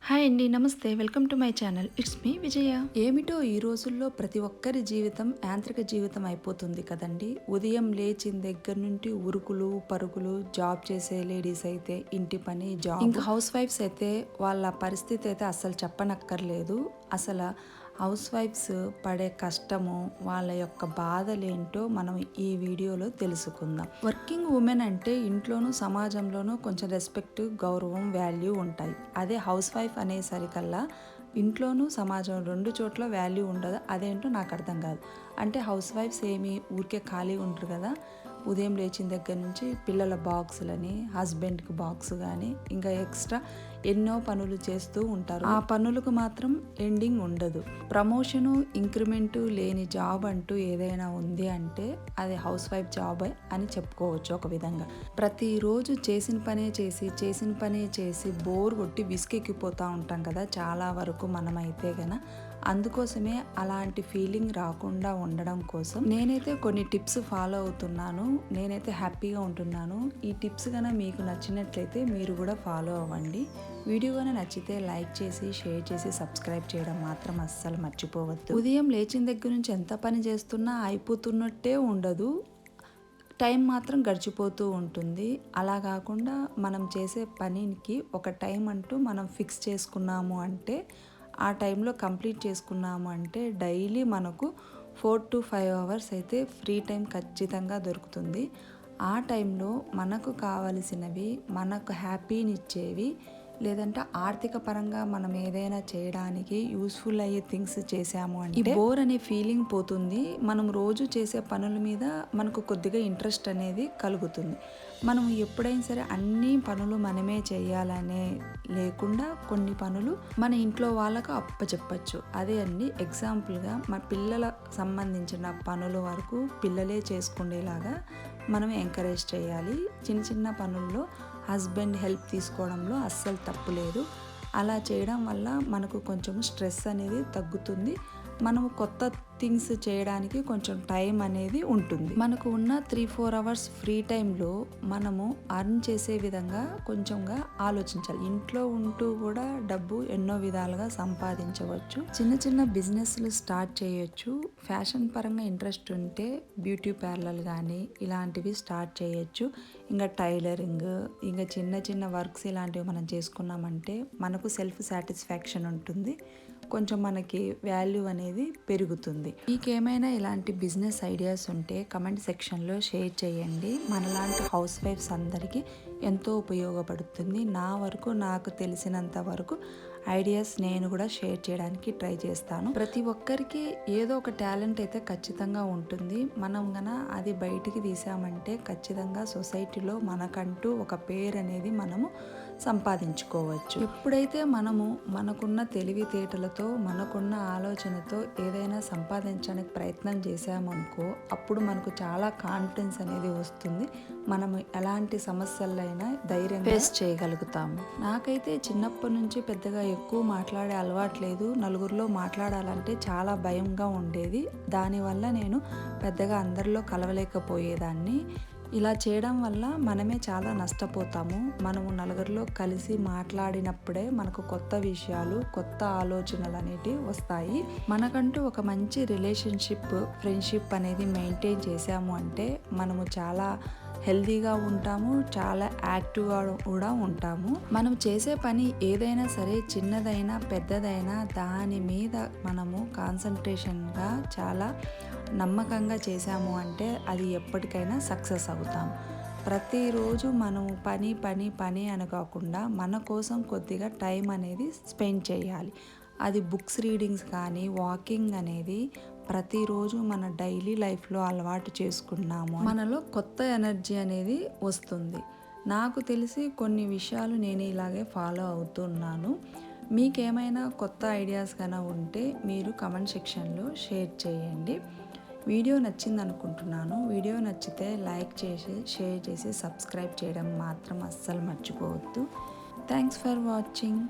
Hi అండి. నమస్తే. Welcome to my channel. It's me Vijaya. ఏమిటో ఈ రోజుల్లో ప్రతి ఒక్కరి జీవితం యాంత్రిక జీవితం అయిపోతుంది కదండి. ఉదయం లేచిన దగ్గర నుండి ఉరుకులు పరుగులు, జాబ్ చేసే లేడీస్ అయితే ఇంటి పని, జాబ్, ఇంకా హౌస్ వైఫ్స్ అయితే వాళ్ళ పరిస్థితి అయితే అస్సలు చెప్పనక్కర్లేదు. అసలు హౌస్ వైఫ్స్ పడే కష్టము, వాళ్ళ యొక్క బాధలేంటో మనం ఈ వీడియోలో తెలుసుకుందాం. వర్కింగ్ ఉమెన్ అంటే ఇంట్లోనూ సమాజంలోనూ కొంచెం రెస్పెక్ట్, గౌరవం, వాల్యూ ఉంటాయి. అదే హౌస్ వైఫ్ అనేసరికల్లా ఇంట్లోనూ సమాజం రెండు చోట్ల వాల్యూ ఉండదు. అదేంటో నాకు అర్థం కాదు. అంటే హౌస్ వైఫ్స్ ఏమి ఊరికే ఖాళీ ఉంటారు కదా. ఉదయం లేచిన దగ్గర నుంచి పిల్లల బాక్సులని, హస్బెండ్కి బాక్స్ కానీ ఇంకా ఎక్స్ట్రా ఎన్నో పనులు చేస్తూ ఉంటారు. ఆ పనులకు మాత్రం ఎండింగ్ ఉండదు. ప్రమోషను, ఇంక్రిమెంటు లేని జాబ్ అంటూ ఏదైనా ఉంది అంటే అది హౌస్ వైఫ్ జాబ్ అని చెప్పుకోవచ్చు ఒక విధంగా. ప్రతిరోజు చేసిన పనే చేసి బోర్ కొట్టి విసుకెక్కిపోతూ ఉంటాం కదా చాలా వరకు మనమైతే గన. అందుకోసమే అలాంటి ఫీలింగ్ రాకుండా ఉండడం కోసం నేనైతే కొన్ని టిప్స్ ఫాలో అవుతున్నాను. నేనైతే హ్యాపీగా ఉంటున్నాను. ఈ టిప్స్ కన్నా మీకు నచ్చినట్లయితే మీరు కూడా ఫాలో అవ్వండి. వీడియో కన్నా నచ్చితే లైక్ చేసి, షేర్ చేసి, సబ్స్క్రైబ్ చేయడం మాత్రం అస్సలు మర్చిపోవద్దు. ఉదయం లేచిన దగ్గర నుంచి ఎంత పని చేస్తున్నా అయిపోతున్నట్టే ఉండదు. టైం మాత్రం గడిచిపోతూ ఉంటుంది. అలా కాకుండా మనం చేసే పనికి ఒక టైం అంటూ మనం ఫిక్స్ చేసుకున్నాము అంటే, ఆ టైంలో కంప్లీట్ చేసుకున్నాము అంటే డైలీ మనకు 4 to 5 అవర్స్ అయితే ఫ్రీ టైం ఖచ్చితంగా దొరుకుతుంది. ఆ టైంలో మనకు కావలసినవి, మనకు హ్యాపీనిచ్చేవి, లేదంటే ఆర్థిక పరంగా మనం ఏదైనా చేయడానికి యూస్ఫుల్ అయ్యే థింగ్స్ చేసాము అంటే ఈ బోర్ అనే ఫీలింగ్ పోతుంది. మనం రోజు చేసే పనుల మీద మనకు కొద్దిగా ఇంట్రెస్ట్ అనేది కలుగుతుంది. మనం ఎప్పుడైనా సరే అన్ని పనులు మనమే చేయాలనే లేకుండా కొన్ని పనులు మన ఇంట్లో వాళ్ళకు అప్పచెప్పచ్చు. అదే అండి, ఎగ్జాంపుల్గా మన పిల్లల సంబంధించిన పనుల వరకు పిల్లలే చేసుకునేలాగా మనం ఎంకరేజ్ చేయాలి. చిన్న చిన్న పనుల్లో హస్బెండ్ హెల్ప్ తీసుకోవడంలో అస్సలు తప్పు లేదు. అలా చేయడం వల్ల మనకు కొంచెం స్ట్రెస్ అనేది తగ్గుతుంది. మనము కొత్త థింగ్స్ చేయడానికి కొంచెం టైం అనేది ఉంటుంది. మనకు ఉన్న 3-4 అవర్స్ ఫ్రీ టైంలో మనము అర్న్ చేసే విధంగా కొంచెంగా ఆలోచించాలి. ఇంట్లో ఉంటూ కూడా డబ్బు ఎన్నో విధాలుగా సంపాదించవచ్చు. చిన్న చిన్న బిజినెస్లు స్టార్ట్ చేయొచ్చు. ఫ్యాషన్ పరంగా ఇంట్రెస్ట్ ఉంటే బ్యూటీ పార్లర్ కానీ ఇలాంటివి స్టార్ట్ చేయొచ్చు. ఇంకా టైలరింగ్, ఇంకా చిన్న చిన్న వర్క్స్ ఇలాంటివి మనం చేసుకున్నామంటే మనకు సెల్ఫ్ సాటిస్ఫాక్షన్ ఉంటుంది. కొంచెం మనకి వాల్యూ అనేది పెరుగుతుంది. మీకేమైనా ఇలాంటి బిజినెస్ ఐడియాస్ ఉంటే కమెంట్ సెక్షన్లో షేర్ చేయండి. మనలాంటి హౌస్ వైఫ్స్ అందరికీ ఎంతో ఉపయోగపడుతుంది. నా వరకు నాకు తెలిసినంత వరకు ఐడియాస్ నేను కూడా షేర్ చేయడానికి ట్రై చేస్తాను. ప్రతి ఒక్కరికి ఏదో ఒక టాలెంట్ అయితే ఖచ్చితంగా ఉంటుంది. మనం గన అది బయటికి తీసామంటే ఖచ్చితంగా సొసైటీలో మనకంటూ ఒక పేరు అనేది మనము సంపాదించుకోవచ్చు. ఎప్పుడైతే మనము మనకున్న తెలివితేటలతో, మనకున్న ఆలోచనతో ఏదైనా సంపాదించడానికి ప్రయత్నం చేసామనుకో, అప్పుడు మనకు చాలా కాన్ఫిడెన్స్ అనేది వస్తుంది. మనము ఎలాంటి సమస్యలైనా ధైర్యంగా ఫేస్ చేయగలుగుతాము. నాకైతే చిన్నప్పటి నుంచి పెద్దగా ఎక్కువ మాట్లాడే అలవాటు లేదు. నలుగురిలో మాట్లాడాలంటే చాలా భయంగా ఉండేది. దానివల్ల నేను పెద్దగా అందరిలో కలవలేకపోయేదాన్ని. ఇలా చేయడం వల్ల మనమే చాలా నష్టపోతాము. మనము నలుగురిలో కలిసి మాట్లాడినప్పుడే మనకు కొత్త విషయాలు, కొత్త ఆలోచనలు అనేటివి వస్తాయి. మనకంటూ ఒక మంచి రిలేషన్షిప్, ఫ్రెండ్షిప్ అనేది మెయింటైన్ చేసాము అంటే మనము చాలా హెల్తీగా ఉంటాము, చాలా యాక్టివ్గా కూడా ఉంటాము. మనం చేసే పని ఏదైనా సరే, చిన్నదైనా పెద్దదైనా దాని మీద మనము కాన్సన్ట్రేషన్గా చాలా నమ్మకంగా చేసాము అంటే అది ఎప్పటికైనా సక్సెస్ అవుతాం. ప్రతిరోజు మనం పని అని కాకుండా మన కోసం కొద్దిగా టైం అనేది స్పెండ్ చేయాలి. అది బుక్స్ రీడింగ్స్ కానీ, వాకింగ్ అనేది ప్రతిరోజు మన డైలీ లైఫ్లో అలవాటు చేసుకున్నాము మనలో కొత్త ఎనర్జీ అనేది వస్తుంది. నాకు తెలిసి కొన్ని విషయాలు నేను ఇలాగే ఫాలో అవుతున్నాను. మీకేమైనా కొత్త ఐడియాస్ కన్నా ఉంటే మీరు కమెంట్ సెక్షన్లో షేర్ చేయండి. వీడియో నచ్చింది అనుకుంటున్నాను. వీడియో నచ్చితే లైక్ చేసి, షేర్ చేసి, సబ్స్క్రైబ్ చేయడం మాత్రం అస్సలు మర్చిపోవద్దు. Thanks for watching.